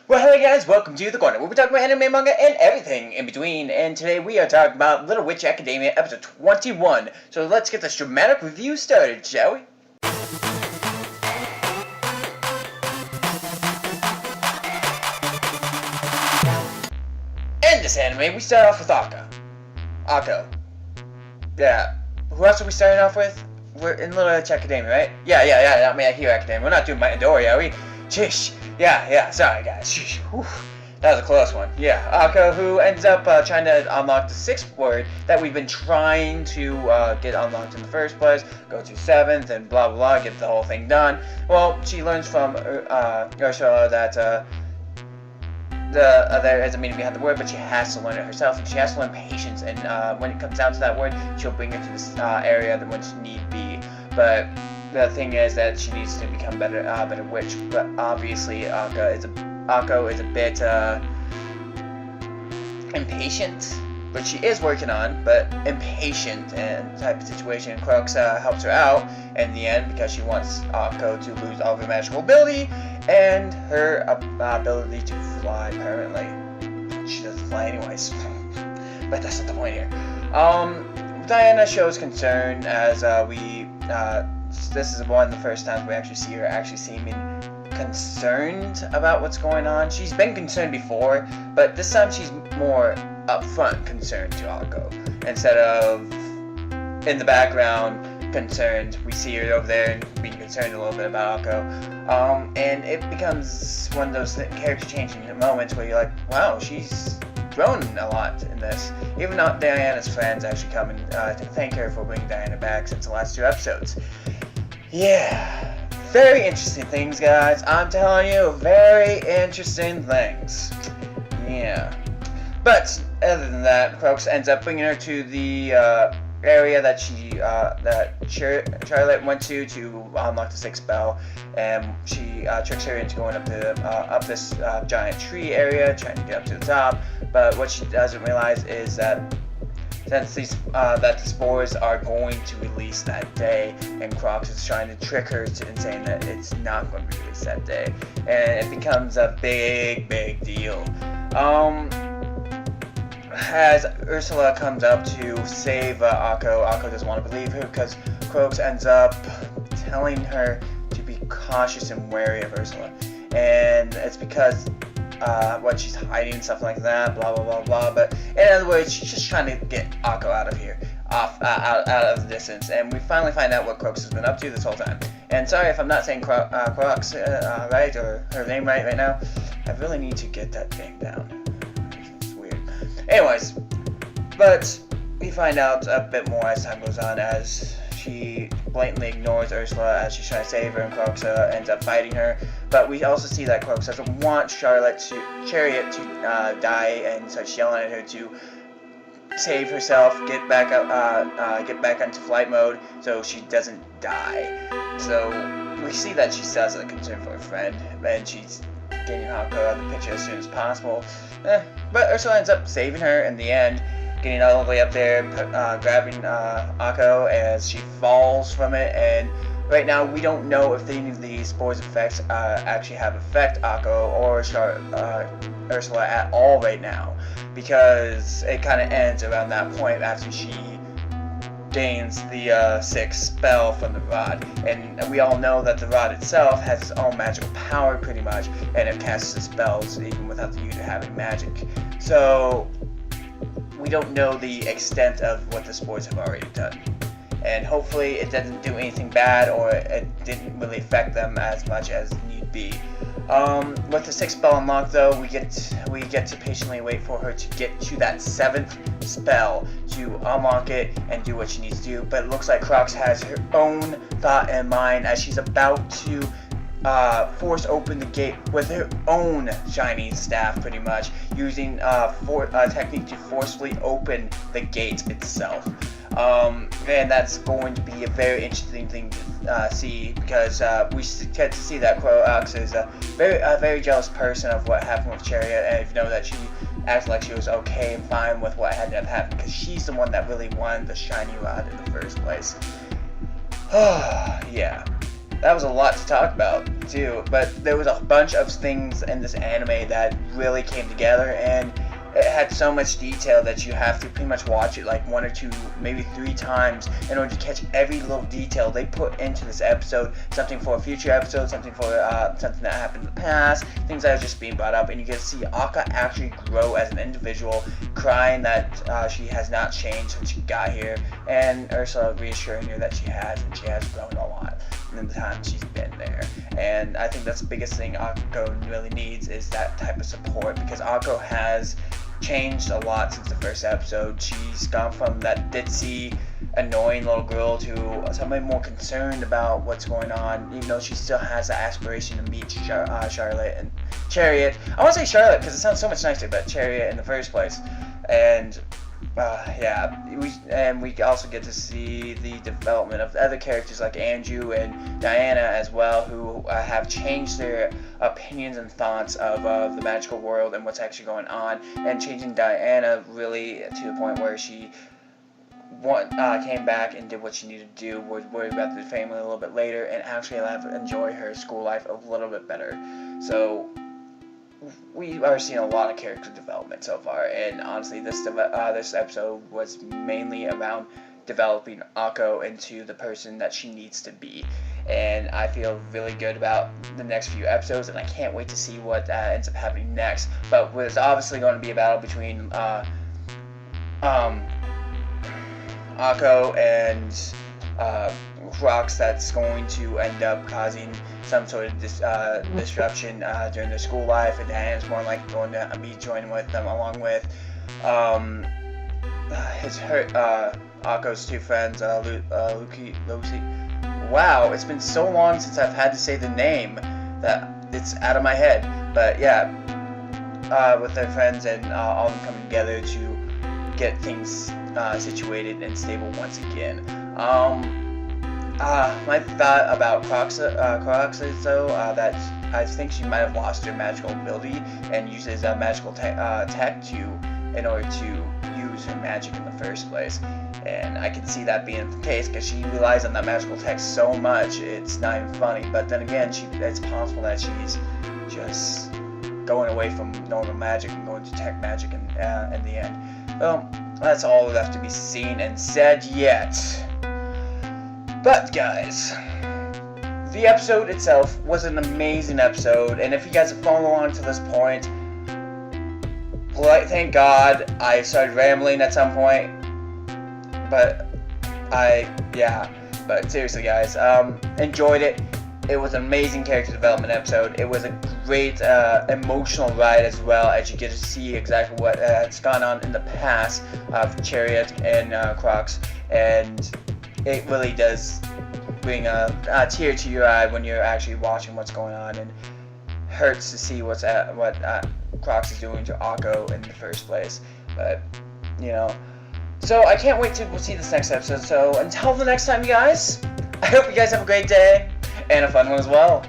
Well, hey guys, welcome to The Corner, where we talk about anime, manga, and everything in between. And today we are talking about Little Witch Academia, episode 21. So let's get this dramatic review started, shall we? In this anime, we start off with Akko. Yeah. Who else are we starting off with? We're in Little Witch Academia, right? Yeah, My Hero Academia. We're not doing My Midori, are we? Chish. Yeah, sorry guys. Sheesh. That was a close one. Yeah, Akko, who ends up trying to unlock the 6th word that we've been trying to get unlocked in the first place, go to 7th, and blah blah, get the whole thing done. Well, she learns from Ursula that there is a meaning behind the word, but she has to learn it herself, and she has to learn patience, and when it comes down to that word, she'll bring it to this area when she need be. But the thing is that she needs to become better witch, but obviously Akko is a bit impatient, which she is working on, but impatient and type of situation. Crux helps her out in the end because she wants Akko to lose all of her magical ability and her ability to fly permanently. She doesn't fly anyways, but that's not the point here. Diana shows concern as this is one of the first times we actually see her actually seeming concerned about what's going on. She's been concerned before, but this time she's more upfront concerned to Akko. Instead of in the background concerned, we see her over there and being concerned a little bit about Akko. And it becomes one of those character changing moments where you're like, wow, she's grown a lot in this. Even though Diana's friends actually come and to thank her for bringing Diana back since the last 2 episodes. Yeah, very interesting things, guys. I'm telling you, very interesting things. Yeah. But other than that, Crux ends up bringing her to the area that Charlotte went to unlock the 6th bell, and she tricks her into going up this giant tree area, trying to get up to the top. But what she doesn't realize is that since that the spores are going to release that day, and Crux is trying to trick her and saying that it's not going to be released that day, and it becomes a big deal. As Ursula comes up to save Akko doesn't want to believe her because Crux ends up telling her to be cautious and wary of Ursula, and it's because what she's hiding and stuff like that, blah blah. But in other words, she's just trying to get Akko out of here, out of the distance. And we finally find out what Crux has been up to this whole time. And sorry if I'm not saying Crux right, or her name right now. I really need to get that thing down. It's weird. Anyways, but we find out a bit more as time goes on, as she blatantly ignores Ursula as she's trying to save her, and Crux ends up fighting her. But we also see that Crux doesn't want Chariot to die, and so she's yelling at her to save herself, get back into flight mode, so she doesn't die. So we see that she does a concern for her friend, and she's getting Akko out of the picture as soon as possible. But Ursula ends up saving her in the end, getting all the way up there, grabbing Akko as she falls from it. And right now we don't know if any of these spores effects actually affect Akko or Ursula at all right now, because it kind of ends around that point after she gains the 6th spell from the rod. And we all know that the rod itself has its own magical power pretty much, and it casts the spells even without the user having magic. So we don't know the extent of what the spores have already done, and hopefully it doesn't do anything bad, or it didn't really affect them as much as need be. With the 6th spell unlocked, though, we get to patiently wait for her to get to that 7th spell to unlock it and do what she needs to do. But it looks like Crux has her own thought in mind as she's about to force open the gate with her own shining staff, pretty much using a technique to forcefully open the gate itself. And that's going to be a very interesting thing to see, because we get to see that Crux is a very jealous person of what happened with Chariot, and you know that she acted like she was okay and fine with what had happened, because she's the one that really wanted the shiny rod in the first place. Yeah. that was a lot to talk about too, but there was a bunch of things in this anime that really came together, and it had so much detail that you have to pretty much watch it like 1 or 2, maybe 3 times in order to catch every little detail they put into this episode. Something for a future episode, something for something that happened in the past, things that are just being brought up, and you get to see Akka actually grow as an individual, crying that she has not changed since she got here, and Ursula reassuring her that she has, and she has grown a lot in the time she's been there. And I think that's the biggest thing Akko really needs, is that type of support, because Akko has changed a lot since the first episode. She's gone from that ditzy, annoying little girl to somebody more concerned about what's going on, even though she still has the aspiration to meet Charlotte and Chariot. I want to say Charlotte because it sounds so much nicer, but Chariot in the first place. And we also get to see the development of other characters like Andrew and Diana as well, who have changed their opinions and thoughts of the magical world and what's actually going on, and changing Diana really to the point where she came back and did what she needed to do, was worried about the family a little bit later, and actually enjoy her school life a little bit better. So we are seeing a lot of character development so far, and honestly, this episode was mainly around developing Akko into the person that she needs to be, and I feel really good about the next few episodes, and I can't wait to see what ends up happening next. But there's obviously going to be a battle between Akko and Crocs that's going to end up causing some sort of disruption during their school life, and Diana's more likely going to be joining with them, along with Akko's 2 friends, Lucy. Wow, it's been so long since I've had to say the name that it's out of my head. But yeah, with their friends and all of them coming together to get things situated and stable once again. My thought about Crocs is though that I think she might have lost her magical ability and uses magical tech in order to use her magic in the first place. And I can see that being the case because she relies on that magical tech so much it's not even funny. But then again, it's possible that she's just going away from normal magic and going to tech magic in the end. Well, that's all left to be seen and said yet. But guys, the episode itself was an amazing episode, and if you guys have followed along to this point, thank God I started rambling at some point. But seriously guys, enjoyed it. It was an amazing character development episode. It was a great emotional ride as well, as you get to see exactly what has gone on in the past of Chariot and Crocs, and it really does bring a tear to your eye when you're actually watching what's going on, and hurts to see what Crocs is doing to Akko in the first place. But so I can't wait to see this next episode. So until the next time, you guys, I hope you guys have a great day and a fun one as well.